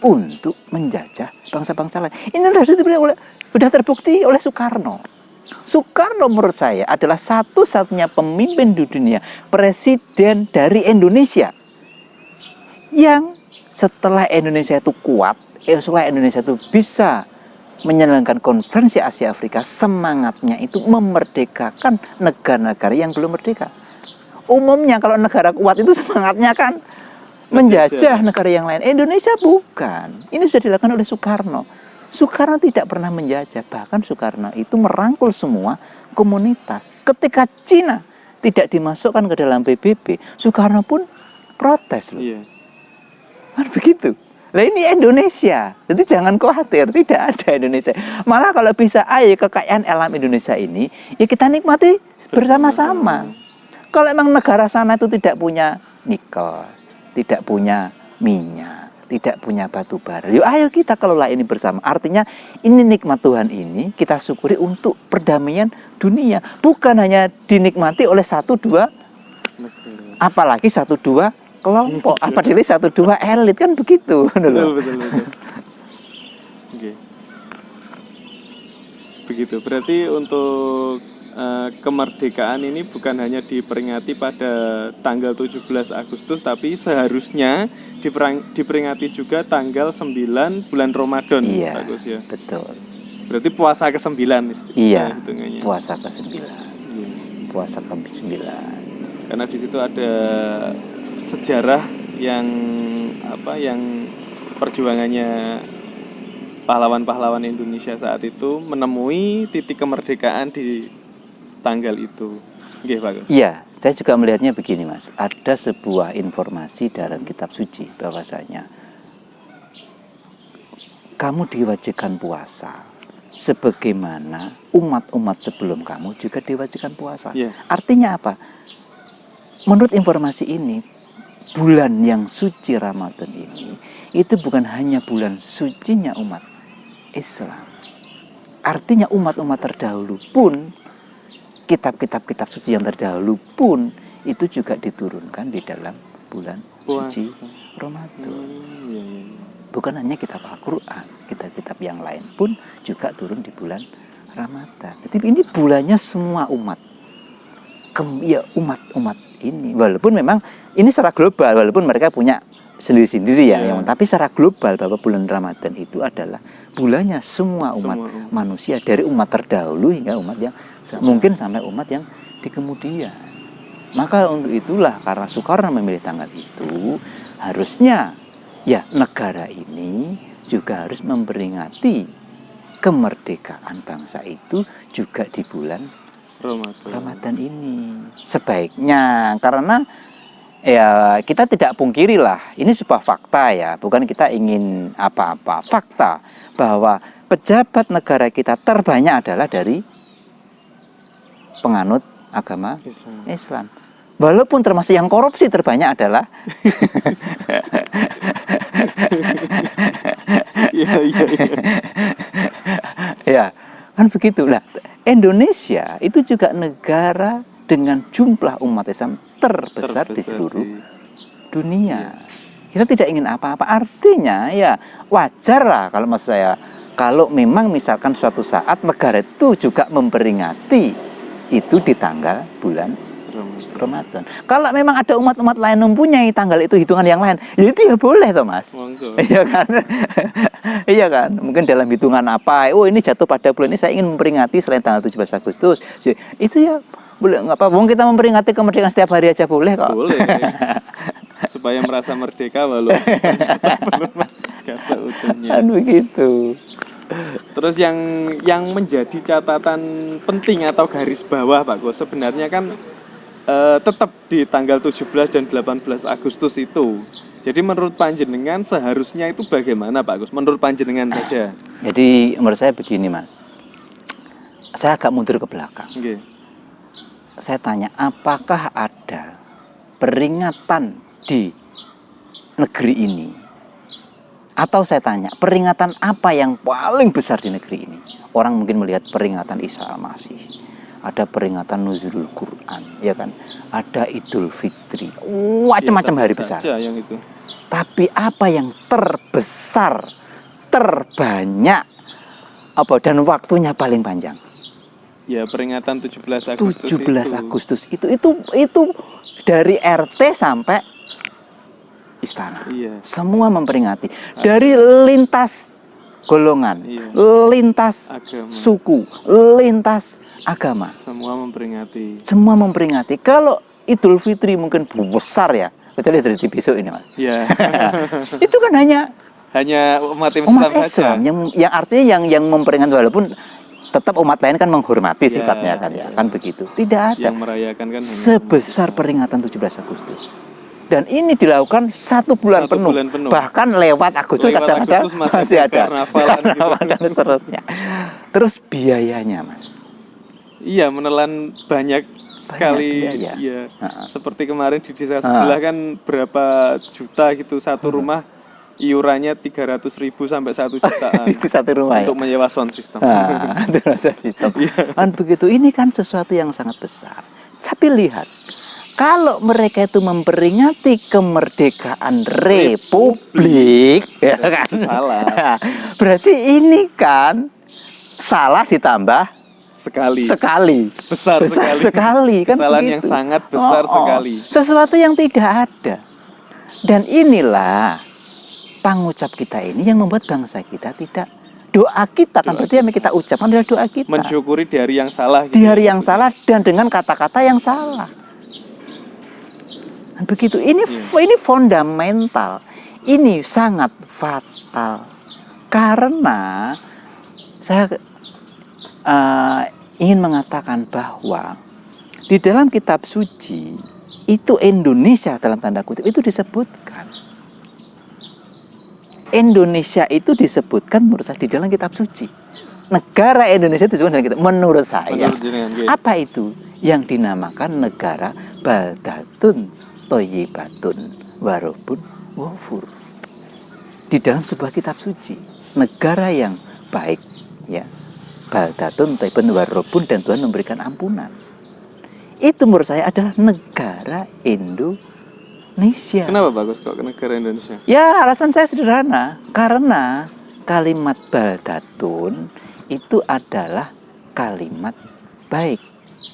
untuk menjajah bangsa-bangsa lain. Ini sudah terbukti oleh Soekarno. Soekarno menurut saya adalah satu-satunya pemimpin di dunia, presiden dari Indonesia, yang setelah Indonesia itu kuat, setelah Indonesia itu bisa menjalankan konferensi Asia Afrika, semangatnya itu memerdekakan negara-negara yang belum merdeka. Umumnya kalau negara kuat itu semangatnya kan menjajah negara yang lain. Indonesia bukan. Ini sudah dilakukan oleh Soekarno. Soekarno tidak pernah menjajah. Bahkan Soekarno itu merangkul semua komunitas. Ketika Cina tidak dimasukkan ke dalam PBB, Soekarno pun protes loh. Iya. Kan begitu. Nah ini Indonesia. Jadi jangan khawatir, tidak ada Indonesia. Malah kalau bisa, kekayaan alam Indonesia ini, ya kita nikmati bersama-sama. Kalau emang negara sana itu tidak punya nikel, tidak punya minyak, tidak punya batu bara, yuk ayo kita kelola ini bersama. Artinya ini nikmat Tuhan ini kita syukuri untuk perdamaian dunia. Bukan hanya dinikmati oleh 1-2, apalagi 1-2 kelompok, apalagi 1-2 elit, kan begitu. Betul. Oke. Begitu. Berarti untuk kemerdekaan ini bukan hanya diperingati pada tanggal 17 Agustus, tapi seharusnya diperingati juga tanggal 9 bulan Ramadan. Iya, bagus ya. Betul. Berarti puasa ke-9 iya, hitungannya. Puasa ke-9. Puasa ke-9. Karena di situ ada sejarah yang perjuangannya pahlawan-pahlawan Indonesia saat itu menemui titik kemerdekaan di tanggal itu. Nggih, Pak Gus. Iya, saya juga melihatnya begini, Mas. Ada sebuah informasi dalam kitab suci bahwasanya kamu diwajibkan puasa sebagaimana umat-umat sebelum kamu juga diwajibkan puasa. Iya. Artinya apa? Menurut informasi ini, bulan yang suci Ramadan ini itu bukan hanya bulan sucinya umat Islam. Artinya umat-umat terdahulu pun, kitab-kitab suci yang terdahulu pun itu juga diturunkan di dalam bulan suci Ramadan. Iya, iya, iya. Bukan hanya kitab Al-Quran, kitab-kitab yang lain pun juga turun di bulan Ramadan. Jadi ini bulannya semua umat. Ya umat-umat ini. Walaupun memang ini secara global, walaupun mereka punya sendiri-sendiri ya. Iya. Tapi secara global bahwa bulan Ramadan itu adalah bulannya semua umat manusia. Dari umat terdahulu hingga umat yang mungkin sampai umat yang di kemudian. Maka untuk itulah karena Soekarno memilih tanggal itu, harusnya ya negara ini juga harus memperingati kemerdekaan bangsa itu juga di bulan Ramadan ini. Sebaiknya, karena ya kita tidak pungkiri lah, ini sebuah fakta ya, bukan kita ingin apa-apa. Fakta bahwa pejabat negara kita terbanyak adalah dari penganut agama Islam. Walaupun termasuk yang korupsi terbanyak adalah ya, kan begitu lah. Indonesia itu juga negara dengan jumlah umat Islam terbesar di seluruh dunia. Kita tidak ingin apa-apa. Artinya ya wajar lah kalau maksud saya, kalau memang misalkan suatu saat negara itu juga memperingati itu di tanggal bulan Ramadan. Kalau memang ada umat-umat lain mempunyai tanggal itu hitungan yang lain, ya itu ya boleh toh Mas. Iya kan? Iya kan? Mungkin dalam hitungan apa? Oh ini jatuh pada bulan ini, saya ingin memperingati selain tanggal 17 Agustus. Itu ya boleh, nggak apa-apa. Mungkin kita memperingati kemerdekaan setiap hari aja boleh kok. Boleh. Supaya merasa merdeka walaupun belum merdeka seutuhnya. Kan begitu. Terus yang menjadi catatan penting atau garis bawah Pak Gus, sebenarnya kan tetap di tanggal 17 dan 18 Agustus itu. Jadi menurut panjenengan seharusnya itu bagaimana Pak Gus? Menurut panjenengan saja. Jadi menurut saya begini Mas. Saya agak mundur ke belakang. Okay. Saya tanya, apakah ada peringatan di negeri ini? Atau saya tanya, peringatan apa yang paling besar di negeri ini? Orang mungkin melihat peringatan Isa Al-Masih. Ada peringatan Nuzulul Quran, ya kan? Ada Idul Fitri, macam-macam hari besar. Yang itu. Tapi apa yang terbesar, terbanyak, apa dan waktunya paling panjang? Ya peringatan 17 Agustus. 17 Agustus itu dari RT sampai istana. Iya. Semua memperingati. Dari lintas golongan, lintas agama, suku, lintas agama. Semua memperingati. Kalau Idul Fitri mungkin besar ya, kecuali dari besok ini Mas. Iya. Itu kan hanya umat Islam saja. Yang artinya yang memperingati, walaupun tetap umat lain kan menghormati sifatnya kan ya, kan begitu. Tidak ada yang merayakan kan sebesar peringatan 17 Agustus. Dan ini dilakukan satu bulan penuh. Bahkan lewat Agustus kadang-kadang masih ada karnaval dan seterusnya. Terus biayanya Mas. Iya, menelan banyak sekali. Biaya. Iya. Seperti kemarin di desa sebelah kan berapa juta gitu satu rumah, iurannya 300.000 sampai 1 jutaan. Itu satu rumah untuk menyewa sound system. Kan begitu. Ini kan sesuatu yang sangat besar. Tapi lihat, kalau mereka itu memperingati kemerdekaan Republik, ya kan? Salah. Berarti ini kan salah ditambah sekali besar sekali kan, kesalahan begitu. Yang sangat besar sekali, sesuatu yang tidak ada. Dan inilah pangucap kita ini yang membuat bangsa kita tidak, doa kita kan berarti yang kita ucapkan adalah doa kita mensyukuri di hari yang salah di hari yang salah dan dengan kata-kata yang salah. Dan begitu, ini fundamental, ini sangat fatal. Karena saya ingin mengatakan bahwa di dalam kitab suci itu Indonesia dalam tanda kutip itu disebutkan. Indonesia itu disebutkan menurut saya di dalam kitab suci. Negara Indonesia itu disebutkan dalam kitab, menurut saya. Menurut jenengan, nggih. Apa itu? Yang dinamakan negara baldatun toyibatun warobun wafur. Di dalam sebuah kitab suci, negara yang baik, ya, baldatun toyibatun warobun, dan Tuhan memberikan ampunan. Itu menurut saya adalah negara Indonesia. Kenapa bagus kok ke negara Indonesia? Ya, alasan saya sederhana, karena kalimat baldatun itu adalah kalimat baik.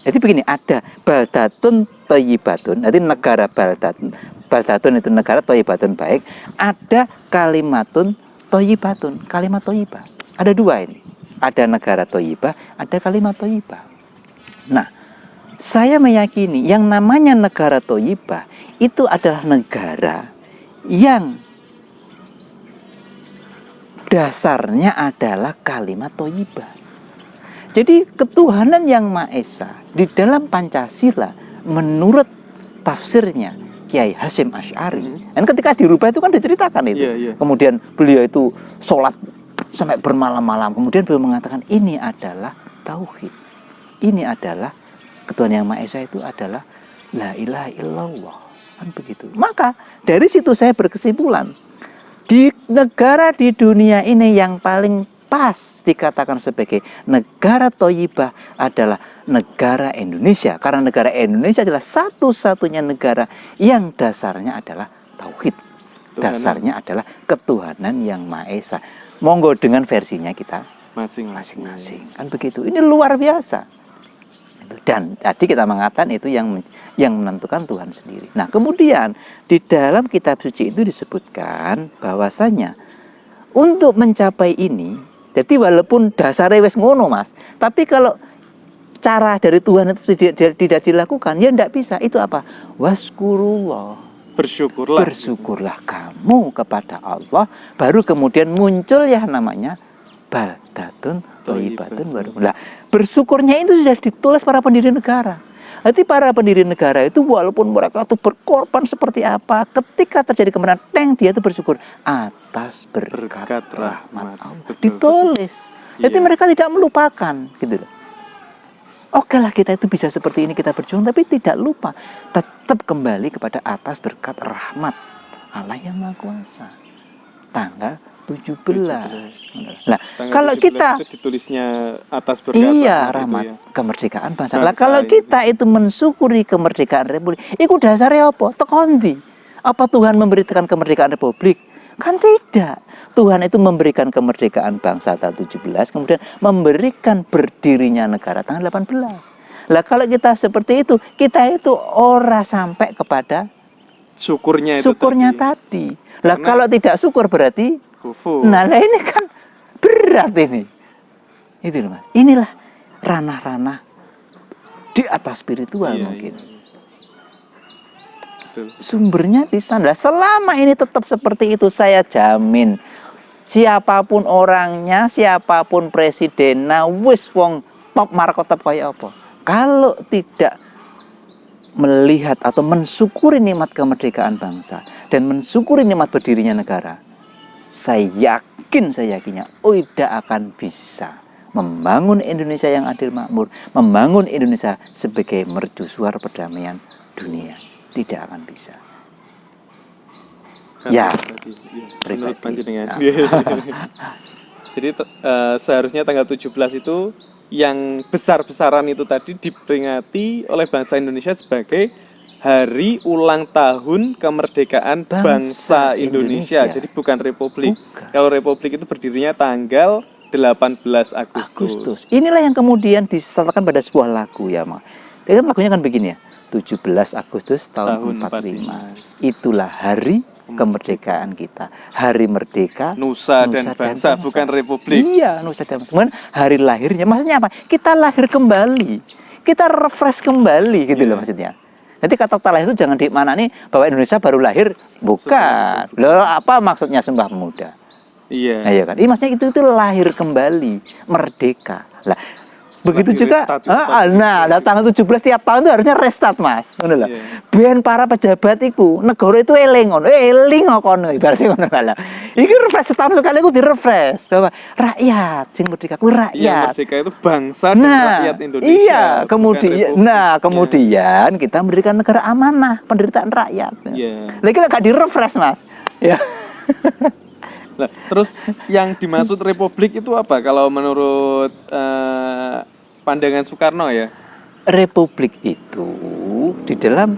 Jadi begini, ada baldatun toyibatun, nanti negara baldatun. Baldatun itu negara, toyibatun baik. Ada kalimatun toyibatun, kalimat toyibah. Ada dua ini. Ada negara toyibah, ada kalimat toyibah. Nah, saya meyakini yang namanya negara toyibah itu adalah negara yang dasarnya adalah kalimat toyibah. Jadi ketuhanan yang Maha Esa di dalam Pancasila menurut tafsirnya Kiai Hasyim Asy'ari. Dan ketika dirubah itu kan diceritakan itu. Iya, iya. Kemudian beliau itu sholat sampai bermalam-malam. Kemudian beliau mengatakan ini adalah tauhid. Ini adalah ketuhanan yang Maha Esa itu adalah la ilaha illallah. Kan begitu. Maka dari situ saya berkesimpulan, di negara di dunia ini yang paling pas dikatakan sebagai negara toyibah adalah negara Indonesia. Karena negara Indonesia adalah satu-satunya negara yang dasarnya adalah tauhid. Dasarnya adalah ketuhanan yang Maha Esa. Monggo dengan versinya kita masing-masing. Kan begitu. Ini luar biasa. Dan tadi kita mengatakan itu yang menentukan Tuhan sendiri. Nah, kemudian di dalam kitab suci itu disebutkan bahwasanya untuk mencapai ini, jadi walaupun dasarnya wis ngono Mas, tapi kalau cara dari Tuhan itu tidak dilakukan, ya tidak bisa. Itu apa? Waskurullah. Bersyukurlah kamu kepada Allah, baru kemudian muncul ya namanya baldatun toyibatun warobun. Nah, bersyukurnya itu sudah ditulis para pendiri negara. Nanti para pendiri negara itu walaupun mereka itu berkorban seperti apa, ketika terjadi kemenangan, dia itu bersyukur atas berkat rahmat Allah. Ditulis. Jadi mereka tidak melupakan, gitu loh. Oke lah, kita itu bisa seperti ini, kita berjuang, tapi tidak lupa tetap kembali kepada atas berkat rahmat Allah yang Maha Kuasa. Tanggal 17. Nah, kalau kita ditulisnya atas berkat rahmat ya. Kemerdekaan bangsa. Lah kalau kita itu mensyukuri kemerdekaan Republik, itu dasarnya apa? Tekondi. Apa Tuhan memberikan kemerdekaan Republik? Kan tidak. Tuhan itu memberikan kemerdekaan bangsa tanggal 17, kemudian memberikan berdirinya negara tanggal 18. Lah kalau kita seperti itu, kita itu ora sampai kepada syukurnya tadi. Lah kalau tidak syukur berarti kufur. Nah, ini kan berat ini. Itu loh Mas. Inilah ranah-ranah di atas spiritual mungkin. Betul. Sumbernya di sana. Selama ini tetap seperti itu, saya jamin siapapun orangnya, siapapun presidennya, wis wong top markotop kaya apa. Kalau tidak melihat atau mensyukuri nikmat kemerdekaan bangsa dan mensyukuri nikmat berdirinya negara, saya yakinnya tidak akan bisa membangun Indonesia yang adil makmur, membangun Indonesia sebagai mercusuar perdamaian dunia. Tidak akan bisa. Ya, pribadi. Jadi seharusnya tanggal 17 itu yang besar-besaran itu tadi diperingati oleh bangsa Indonesia sebagai Hari Ulang Tahun Kemerdekaan Bangsa Indonesia. Jadi bukan Republik. Kalau Republik itu berdirinya tanggal 18 Agustus. Inilah yang kemudian disertakan pada sebuah lagu ya, Mak. Jadi kan lagunya kan begini ya. 17 Agustus tahun 45. Itulah hari kemerdekaan kita. Hari merdeka Nusa dan bangsa, bukan Republik. Iya, Nusa dan bangsa. Kemudian hari lahirnya maksudnya apa? Kita lahir kembali. Kita refresh kembali gitu loh maksudnya. Nanti kata lahir itu jangan dimaknani bahwa Indonesia baru lahir, bukan. Loh, apa maksudnya Sumpah Pemuda? Iya. Nah, iya kan? Ini maksudnya itu lahir kembali, merdeka. Lah, Begitu juga, di-restart. tanggal 17 tiap tahun itu harusnya restart, Mas. Ngono lho. Iya. Ben para pejabat iku, negara itu eling ngono. Eling kok kono ibaratnya ngono lho. Iki refresh setahun sekali iku di-refresh bahwa rakyat sing merdeka kuwi Yang rakyat. merdeka itu bangsa dan rakyat Indonesia. Iya, bukan kemudian republiknya. kemudian kita mendirikan negara amanah, penderitaan rakyat. Iya. Lagi gak di-refresh, Mas. Ya. Nah, terus yang dimaksud republik itu apa kalau menurut pandangan Soekarno ya? Republik itu di dalam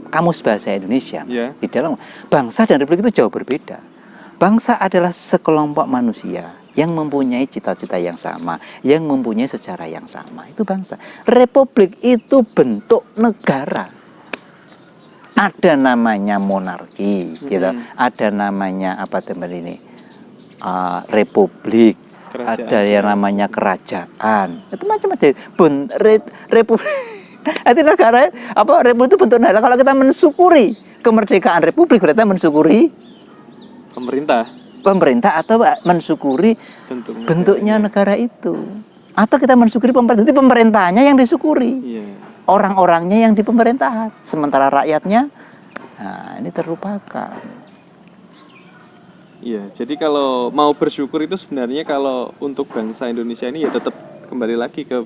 kamus bahasa Indonesia, Mas, Ya. di dalam bangsa dan republik itu jauh berbeda. Bangsa adalah sekelompok manusia yang mempunyai cita-cita yang sama, yang mempunyai sejarah yang sama. Itu bangsa. Republik itu bentuk negara. Ada namanya monarki, gitu. Ada namanya apa teman ini? Republik. Kerajaan. Ada yang namanya kerajaan. Itu macam-macam. Republik. Arti negara republik itu bentuk negara. Kalau kita mensyukuri kemerdekaan republik, berarti mensyukuri pemerintah atau mensyukuri bentuknya negara itu. Atau kita mensyukuri pemerintah, jadi pemerintahnya yang disyukuri. Iya. Orang-orangnya yang di pemerintahan, sementara rakyatnya ini terlupakan. Iya, jadi kalau mau bersyukur itu sebenarnya kalau untuk bangsa Indonesia ini ya tetap kembali lagi ke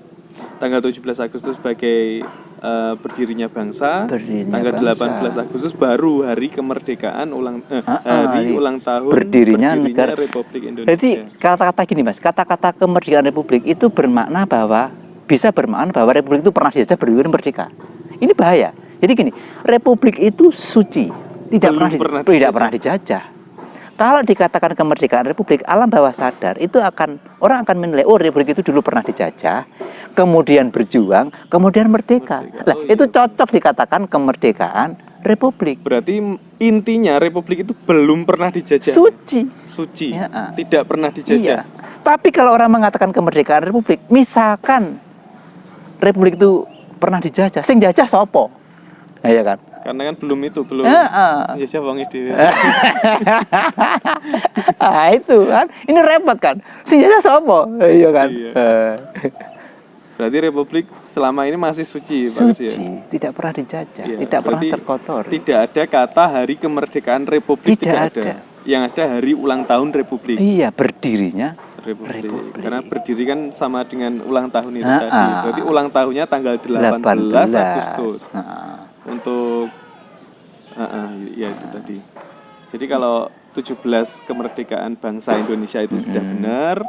tanggal 17 Agustus sebagai berdirinya bangsa, tanggal 18 Agustus baru hari kemerdekaan hari ulang tahun berdirinya negara Republik Indonesia. Jadi kata-kata gini, Mas, kata-kata kemerdekaan republik itu bermakna bahwa bisa bermakna bahwa republik itu pernah dijajah berdiri merdeka. Ini bahaya. Jadi gini, republik itu suci, tidak pernah dijajah. Kalau dikatakan kemerdekaan republik, alam bawah sadar itu orang akan menilai, oh republik itu dulu pernah dijajah, kemudian berjuang, kemudian merdeka. Itu cocok dikatakan kemerdekaan republik. Berarti intinya republik itu belum pernah dijajah. Suci. Ya, tidak pernah dijajah. Iya. Tapi kalau orang mengatakan kemerdekaan republik, misalkan republik itu pernah dijajah, sing jajah sopo? Iya kan? Karena kan belum jajah wong ide. Itu kan, ini repot kan? Sing jajah sopo? Iya kan? Iya. Berarti republik selama ini masih suci, Pak Gus, ya? Tidak pernah dijajah, Ya, tidak pernah terkotori. Tidak ada kata hari kemerdekaan republik, tidak ada. Yang ada hari ulang tahun republik. Iya, berdirinya Republik. Karena berdiri kan sama dengan ulang tahun itu tadi. Berarti ulang tahunnya tanggal 18 Agustus. Untuk ya itu tadi. Jadi kalau 17 kemerdekaan bangsa Indonesia itu sudah benar,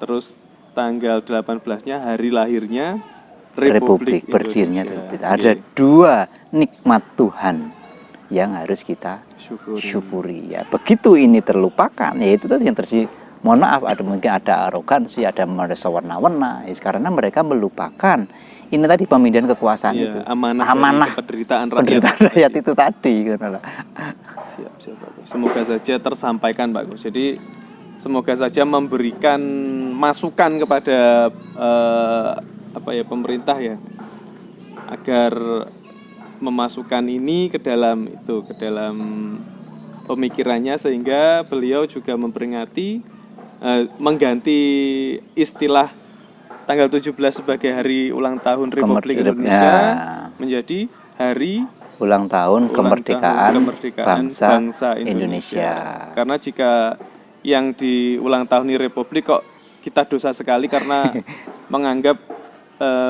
terus tanggal 18-nya hari lahirnya Republik berdirinya Indonesia. Republik. Ada dua nikmat Tuhan yang harus kita syukuri ya. Begitu ini terlupakan, ya itu tadi yang terjadi. Mohon maaf, mungkin ada arogansi, ada merasa warna-warna, karena mereka melupakan ini tadi pemindahan kekuasaan itu. Amanah penderitaan rakyat itu tadi. Siap, Pak Gus. Semoga saja tersampaikan, Pak Gus. Jadi semoga saja memberikan masukan kepada pemerintah ya, agar memasukkan ini ke dalam pemikirannya, sehingga beliau juga memperingati mengganti istilah tanggal 17 sebagai hari ulang tahun Republik Indonesia menjadi hari ulang tahun kemerdekaan bangsa Indonesia. Karena jika yang di ulang tahun Republik kok kita dosa sekali karena menganggap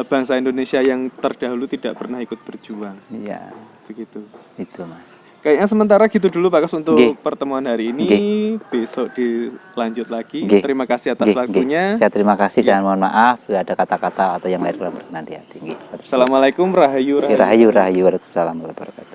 bangsa Indonesia yang terdahulu tidak pernah ikut berjuang. Iya. Begitu. Itu, Mas. Kayaknya sementara gitu dulu Pak Gus untuk pertemuan hari ini. Besok dilanjut lagi. Terima kasih atas waktunya. Saya terima kasih, jangan mohon maaf ada kata-kata atau yang lain kurang berkenan di hati. Assalamualaikum, rahayu. Rahayu, waalaikumsalam warahmatullahi wabarakatuh.